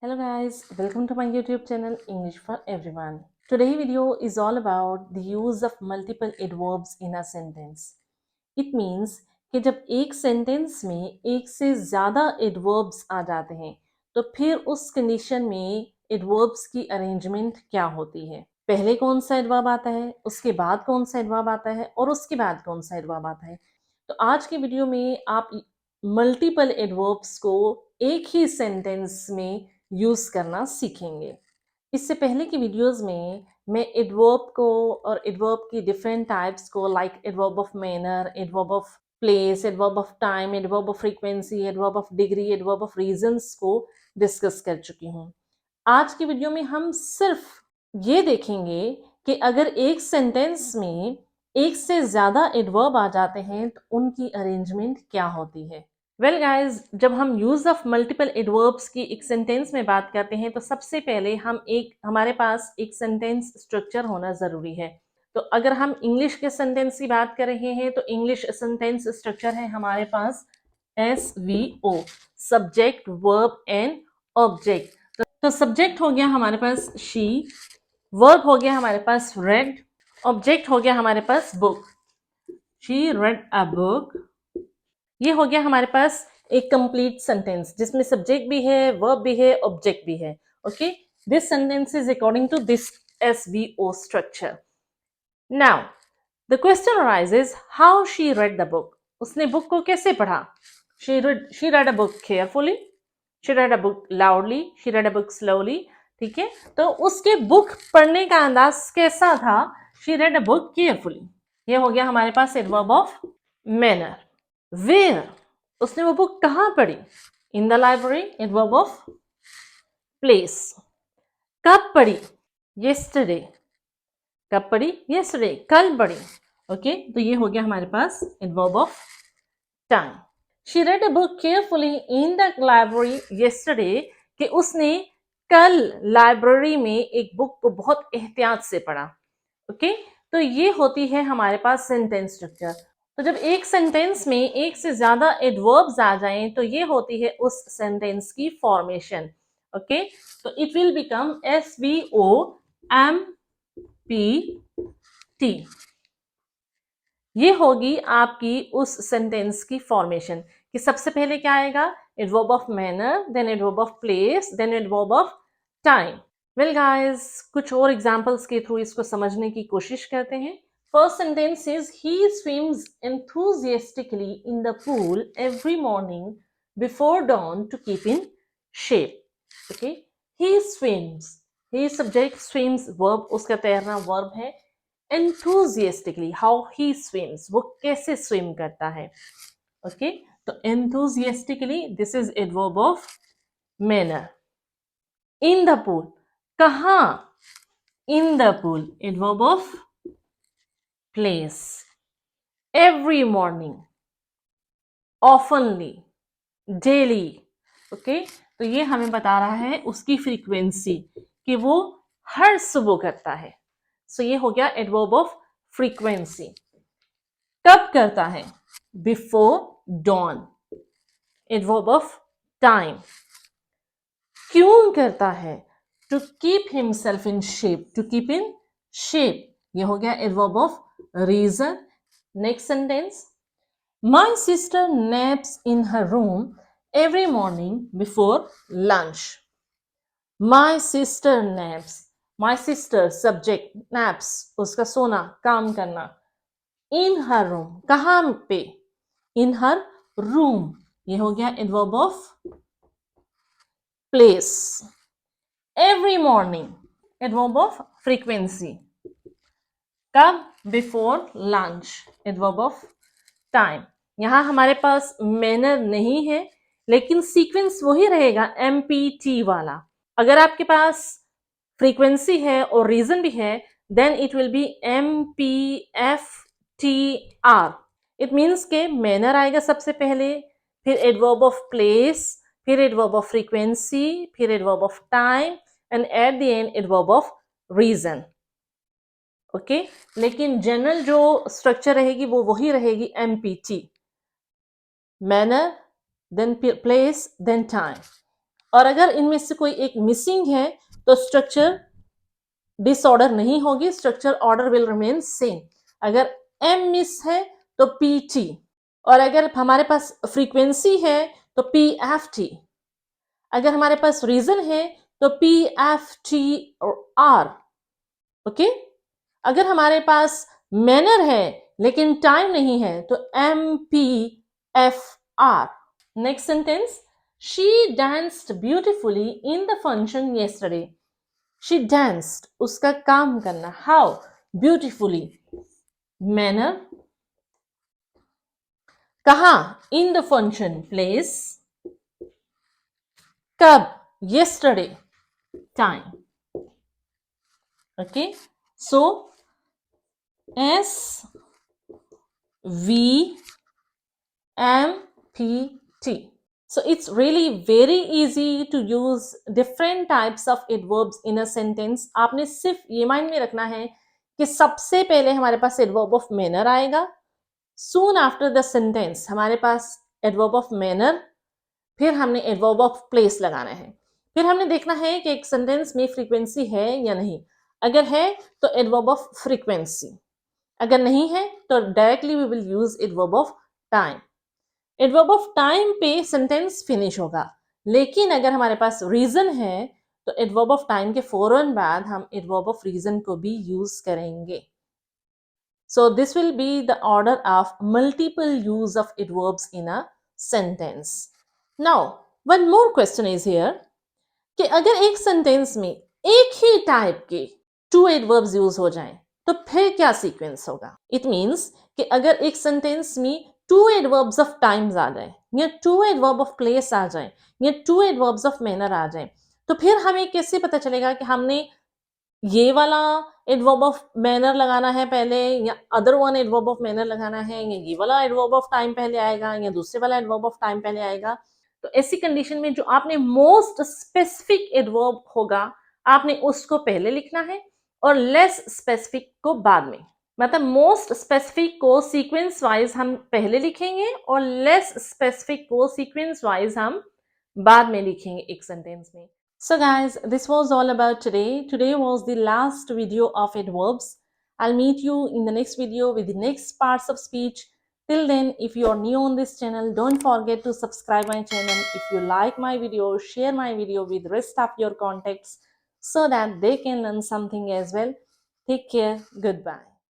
Hello guys, welcome to my YouTube channel English for Everyone. Today's video is all about the use of multiple adverbs in a sentence. It means कि जब एक sentence में एक से ज़्यादा adverbs आ जाते हैं तो फिर उस कंडीशन में adverbs की अरेंजमेंट क्या होती है, पहले कौन सा एडवर्ब आता है, उसके बाद कौन सा एडवर्ब आता है और उसके बाद कौन सा एडवर्ब आता है। तो आज के वीडियो में आप मल्टीपल एडवर्ब्स को एक ही सेंटेंस में यूज करना सीखेंगे। इससे पहले की वीडियोस में मैं एडवर्ब को और एडवर्ब की डिफरेंट टाइप्स को like adverb of manner, adverb of place, adverb of time, adverb of frequency, adverb of degree, adverb of reasons को डिस्कस कर चुकी हूँ। आज की वीडियो में हम सिर्फ ये देखेंगे कि अगर एक सेंटेंस में एक से ज्यादा एडवर्ब आ जाते हैं तो उनकी अरेंजमेंट क्या होती है। वेल गाइज, जब हम यूज ऑफ मल्टीपल एडवर्ब्स की एक सेंटेंस में बात करते हैं तो सबसे पहले हमारे पास एक सेंटेंस स्ट्रक्चर होना जरूरी है। तो अगर हम इंग्लिश के सेंटेंस की बात कर रहे हैं तो इंग्लिश सेंटेंस स्ट्रक्चर है हमारे पास SVO, subject, verb and object. तो सब्जेक्ट हो गया हमारे पास शी, वर्ब हो गया हमारे पास रेड, ऑब्जेक्ट हो गया हमारे पास book, she read a book. ये हो गया हमारे पास एक कंप्लीट सेंटेंस जिसमें सब्जेक्ट भी है, वर्ब भी है, ऑब्जेक्ट भी है। Okay, this sentence is according to this SVO structure. Now the question arises how she read the book. उसने बुक को कैसे पढ़ा? She read a book carefully, she read a book loudly, she read a book slowly। ठीक है, तो उसके book पढ़ने का अंदाज कैसा था? she read a book carefully। ये हो गया हमारे पास एडवर्ब ऑफ मैनर। वेयर, उसने वो बुक कहाँ पढ़ी? इन the library, adverb of place. कब पढ़ी? येस्टरडे। कब पढ़ी? येस्टरडे, कल पढ़ी। ओके, तो ये हो गया हमारे पास adverb of time. She read a book carefully in the library yesterday, कि उसने कल लाइब्रेरी में एक बुक को बहुत एहतियात से पढ़ा। ओके, तो ये होती है हमारे पास सेंटेंस स्ट्रक्चर। तो जब एक सेंटेंस में एक से ज्यादा एडवर्ब्स आ जाएं तो ये होती है उस सेंटेंस की फॉर्मेशन। ओके, तो इट विल बिकम SVOMPT। ये होगी आपकी उस सेंटेंस की फॉर्मेशन कि सबसे पहले क्या आएगा? Adverb of manner, then adverb of place, then adverb of time. Well guys, कुछ और एग्जांपल्स के थ्रू इसको समझने की कोशिश करते हैं। First sentence is he swims enthusiastically in the pool every morning before dawn to keep in shape। okay, he swims, he subject, swims verb, उसका तैरना verb है। enthusiastically, how he swims, वो कैसे swim करता है। okay, तो enthusiastically this is adverb of manner। in the pool, कहाँ? in the pool, adverb of place। every morning, oftenly, daily। Okay, तो ये हमें बता रहा है उसकी फ्रीक्वेंसी कि वो हर सुबह करता है। सो ये हो गया एडवर्ब ऑफ फ्रीक्वेंसी। कब करता है? Before dawn, adverb of time. क्यों करता है? To keep himself in shape, to keep in shape, ये हो गया adverb of reason. Next sentence, my sister naps in her room every morning before lunch। My sister naps, my sister subject, naps उसका सोना, काम करना। in her room, कहाँ पे? in her room, ये हो गया adverb of place। every morning, adverb of frequency। कब? before lunch, adverb of time। यहां हमारे पास मैनर नहीं है लेकिन सीक्वेंस वही रहेगा MPT वाला। अगर आपके पास फ्रीक्वेंसी है और रीजन भी है then it will be MPFTR। It means के मैनर आएगा सबसे पहले, फिर एडवर्ब ऑफ प्लेस, फिर एडवर्ब ऑफ फ्रीक्वेंसी, फिर adverb of time and at the end adverb of reason. Okay, लेकिन जनरल जो स्ट्रक्चर रहेगी वो वही रहेगी MPT, manner, then place, then time। और अगर इनमें से कोई एक मिसिंग है तो स्ट्रक्चर डिसऑर्डर नहीं होगी, structure order will remain same. अगर एम मिस है तो पी टी, और अगर हमारे पास फ्रीक्वेंसी है तो पी एफ टी, अगर हमारे पास रीजन है तो P F T R. Okay, अगर हमारे पास मैनर है लेकिन टाइम नहीं है तो M P F R. Next sentence, she danced beautifully in the function yesterday. She danced, उसका काम करना, हाउ, ब्यूटिफुली, मैनर, कहा, इन द फंक्शन, प्लेस, कब, yesterday, time. Okay, so S V M P T. So it's really very easy to use different types of adverbs in a sentence. आपने सिर्फ ये mind में रखना है कि सबसे पहले हमारे पास adverb of manner आएगा, soon after the sentence हमारे पास adverb of manner, फिर हमने adverb of place लगाना है, फिर हमने देखना है कि एक सेंटेंस में फ्रीक्वेंसी है या नहीं। अगर है तो adverb of frequency, अगर नहीं है तो directly we will use adverb of time. Adverb of time पे सेंटेंस फिनिश होगा, लेकिन अगर हमारे पास रीजन है तो एडवर्ब ऑफ टाइम के फौरन बाद हम एडवर्ब ऑफ रीजन को भी यूज करेंगे। So this will be the order of multiple use of adverbs in a sentence. Now one more question is here कि अगर एक सेंटेंस में एक ही टाइप के टू एडवर्ब्स यूज हो जाएं तो फिर क्या सीक्वेंस होगा। इट मीन्स कि अगर एक सेंटेंस में टू एडवर्ब्स ऑफ टाइम्स आ जाए, या टू एडवर्ब ऑफ प्लेस आ जाए, या टू एडवर्ब्स ऑफ मैनर आ जाए, तो फिर हमें कैसे पता चलेगा कि हमने ये वाला एडवर्ब ऑफ मैनर लगाना है पहले, या other one adverb of manner लगाना है, या ये वाला एडवर्ब ऑफ टाइम पहले आएगा, या दूसरे वाला एडवर्ब ऑफ टाइम पहले आएगा। तो ऐसी कंडीशन में जो आपने मोस्ट स्पेसिफिक एडवर्ब होगा आपने उसको पहले लिखना है और लेस स्पेसिफिक को बाद में। मतलब मोस्ट स्पेसिफिक को सीक्वेंस वाइज हम पहले लिखेंगे और लेस स्पेसिफिक को सीक्वेंस वाइज हम बाद में लिखेंगे एक सेंटेंस में। So guys, this was all about today. Today was the last video of adverbs. I'll meet you in the next video with the next parts of speech. Till then, if you are new on this channel, don't forget to subscribe my channel. If you like my video, share my video with rest of your contacts so that they can learn something as well. Take care. Goodbye.